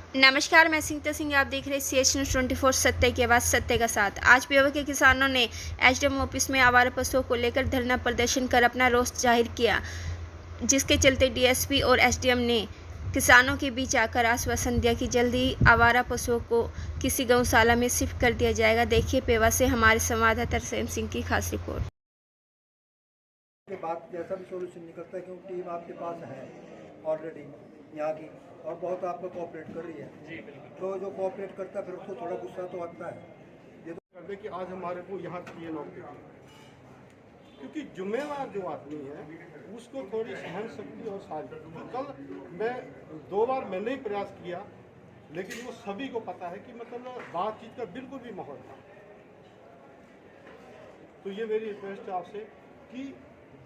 नमस्कार, मैं सिंगता सिंह। आप देख रहे हैं CH News 24 सत्य की आवाज़ सत्य का साथ। आज पेवा के किसानों ने SDM ऑफिस में आवारा पशुओं को लेकर धरना प्रदर्शन कर अपना रोष जाहिर किया, जिसके चलते DSP और SDM ने किसानों के बीच आकर आश्वासन दिया कि जल्द ही आवारा पशुओं को किसी गौशाला में शिफ्ट कर दिया जाएगा। देखिए पेवा से हमारे संवाददाता तरसेम सिंह की खास रिपोर्ट। के बाद जैसा भी सोल्यूशन निकलता है, क्योंकि टीम आपके पास है ऑलरेडी यहाँ की और बहुत आपको कोऑपरेट कर रही है जी। तो जो कोऑपरेट करता है फिर उसको थोड़ा गुस्सा तो आता है। ये तो कर दे कि आज हमारे को यहाँ ये नौकरी दी, क्योंकि जिम्मेवार जो आदमी है उसको थोड़ी सहन शक्ति और सारी। कल मैं 2 बार मैंने ही प्रयास किया, लेकिन वो सभी को पता है कि मतलब बातचीत का बिल्कुल भी माहौल था। तो ये मेरी रिक्वेस्ट है आपसे कि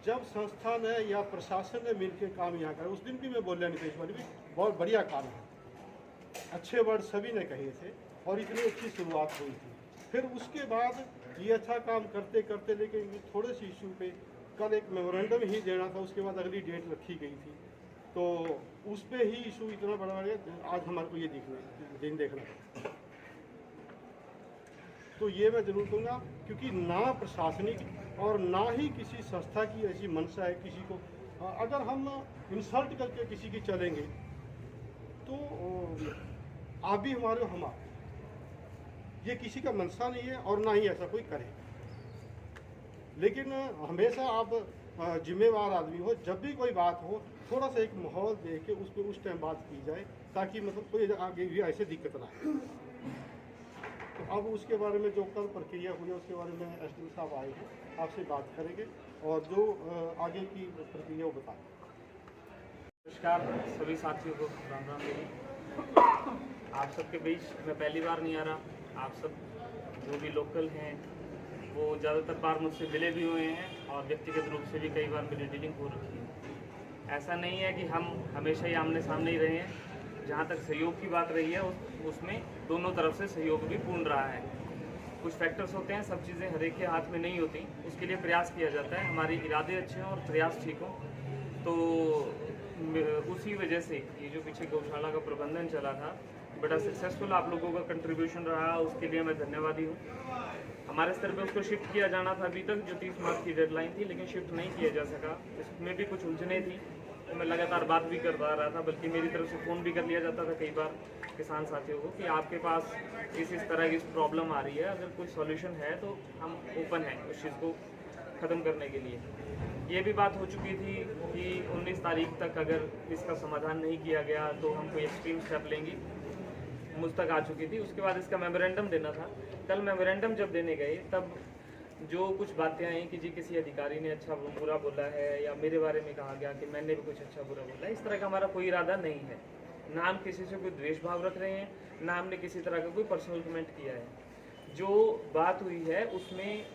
जब संस्था ने या प्रशासन ने मिलकर काम यहाँ करा, उस दिन भी मैं बोल रहा नीतीश कुमार भी बहुत बढ़िया काम है, अच्छे वर्ड सभी ने कहे थे और इतनी अच्छी शुरुआत हुई थी। फिर उसके बाद ये अच्छा काम करते करते, लेकिन थोड़े से इशू पे कल एक मेमोरेंडम ही देना था, उसके बाद अगली डेट रखी गई थी, तो उस पर ही इशू इतना बड़ा बढ़ गया। आज हमारे को ये दिन देखना था। तो ये मैं जरूर दूंगा, क्योंकि ना प्रशासनिक और ना ही किसी संस्था की ऐसी मंशा है किसी को अगर हम इंसल्ट करके किसी की चलेंगे तो आप भी हमारे हो, हम आप। ये किसी का मंशा नहीं है और ना ही ऐसा कोई करे, लेकिन हमेशा आप जिम्मेवार आदमी हो, जब भी कोई बात हो थोड़ा सा एक माहौल देख के उस पर उस टाइम बात की जाए, ताकि मतलब कोई आगे भी ऐसे दिक्कत ना आए। तो अब उसके बारे में जो कल प्रक्रिया हुई है उसके बारे में SDM साहब आए हैं, आपसे बात करेंगे और जो आगे की प्रक्रिया वो बताएं। नमस्कार सभी साथियों को, राम राम मेरी। आप सबके बीच मैं पहली बार नहीं आ रहा। आप सब जो भी लोकल हैं वो ज़्यादातर बार मुझसे मिले भी हुए हैं और व्यक्तिगत रूप से भी कई बार मेरी डीलिंग हो रखी है। ऐसा नहीं है कि हम हमेशा ही आमने सामने ही रहे हैं। जहाँ तक सहयोग की बात रही है उसमें दोनों तरफ से सहयोग भी पूर्ण रहा है। कुछ फैक्टर्स होते हैं, सब चीज़ें हर एक के हाथ में नहीं होती, उसके लिए प्रयास किया जाता है। हमारे इरादे अच्छे हों और प्रयास ठीक हों, तो उसी वजह से ये जो पीछे गौशाला का प्रबंधन चला था बड़ा सक्सेसफुल आप लोगों का कंट्रीब्यूशन रहा, उसके लिए मैं धन्यवादी हूँ। हमारे स्तर पे उसको शिफ्ट किया जाना था अभी तक, जो 30 मार्च की डेडलाइन थी, लेकिन शिफ्ट नहीं किया जा सका। इसमें भी कुछ उलझने थी, तो मैं लगातार बात भी करता रहा था, बल्कि मेरी तरफ से फ़ोन भी कर लिया जाता था कई बार किसान साथियों को कि आपके पास इस तरह की प्रॉब्लम आ रही है, अगर कोई सॉल्यूशन है तो हम ओपन हैं उस चीज़ को ख़त्म करने के लिए। ये भी बात हो चुकी थी कि 19 तारीख तक अगर इसका समाधान नहीं किया गया तो हम कोई एक्सट्रीम स्टेप लेंगे, मुझ तक आ चुकी थी। उसके बाद इसका मेमोरेंडम देना था। कल मेमोरेंडम जब देने गए तब जो कुछ बातें आई कि जी किसी अधिकारी ने अच्छा बुरा बोला है या मेरे बारे में कहा गया कि मैंने भी कुछ अच्छा बुरा बोला है, इस तरह का हमारा कोई इरादा नहीं है। ना हम किसी से कोई द्वेष भाव रख रहे हैं, ना हमने किसी तरह का कोई पर्सनल कमेंट किया है। जो बात हुई है उसमें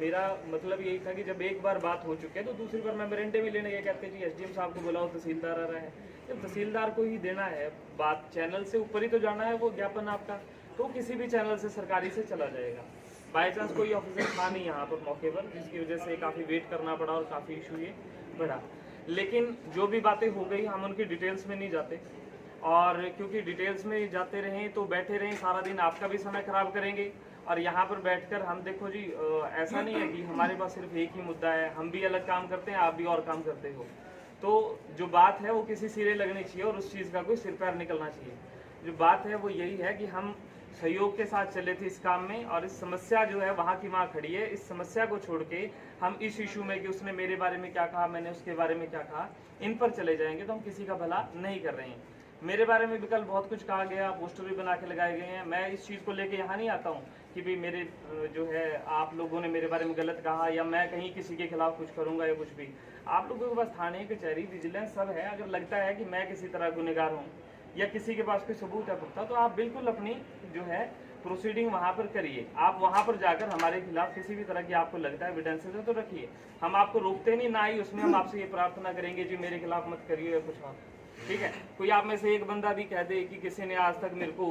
मेरा मतलब यही था कि जब एक बार बात हो चुकी है तो दूसरी बार मेमोरेंडम ही लेने गए, कहते जी SDM साहब को बुलाओ, तहसीलदार आ रहा है। जब तहसीलदार को ही देना है, बात चैनल से ऊपर ही तो जाना है वो ज्ञापन आपका, तो किसी भी चैनल से सरकारी से चला जाएगा। बाई चांस कोई ऑफिसर था नहीं यहाँ पर मौके पर, जिसकी वजह से काफ़ी वेट करना पड़ा और काफ़ी इशू ये बढ़ा। लेकिन जो भी बातें हो गई हम उनकी डिटेल्स में नहीं जाते, और क्योंकि डिटेल्स में जाते रहें तो बैठे रहें सारा दिन आपका भी समय खराब करेंगे। और यहाँ पर बैठकर हम देखो जी ऐसा नहीं है कि हमारे पास सिर्फ एक ही मुद्दा है, हम भी अलग काम करते हैं, आप भी और काम करते हो। तो जो बात है वो किसी सिरे लगनी चाहिए और उस चीज़ का कोई सिर पैर निकलना चाहिए। जो बात है वो यही है कि हम सहयोग के साथ चले थे इस काम में, और इस समस्या जो है वहाँ की वहाँ खड़ी है। इस समस्या को छोड़ के हम इस इशू में कि उसने मेरे बारे में क्या कहा, मैंने उसके बारे में क्या कहा, इन पर चले जाएंगे तो हम किसी का भला नहीं कर रहे हैं। मेरे बारे में भी कल बहुत कुछ कहा गया, पोस्टर भी बना के लगाए गए हैं। मैं इस चीज़ को लेके यहाँ नहीं आता हूँ कि भाई मेरे जो है आप लोगों ने मेरे बारे में गलत कहा या मैं कहीं किसी के खिलाफ कुछ करूँगा या कुछ भी। आप लोगों के पास थाने, कचहरी, विजिलेंस सब है। अगर लगता है कि मैं किसी तरह गुनहगार हूँ या किसी के पास कोई सबूत है पुख्ता, तो आप बिल्कुल अपनी जो है प्रोसीडिंग वहाँ पर करिए। आप वहाँ पर जाकर हमारे खिलाफ किसी भी तरह की आपको लगता है एविडेंसेस है तो रखिए, हम आपको रोकते नहीं, ना ही उसमें हम आपसे ये प्रार्थना करेंगे जी मेरे खिलाफ मत करिए या कुछ और। ठीक है, कोई आप में से एक बंदा भी कह दे कि किसी ने आज तक मेरे को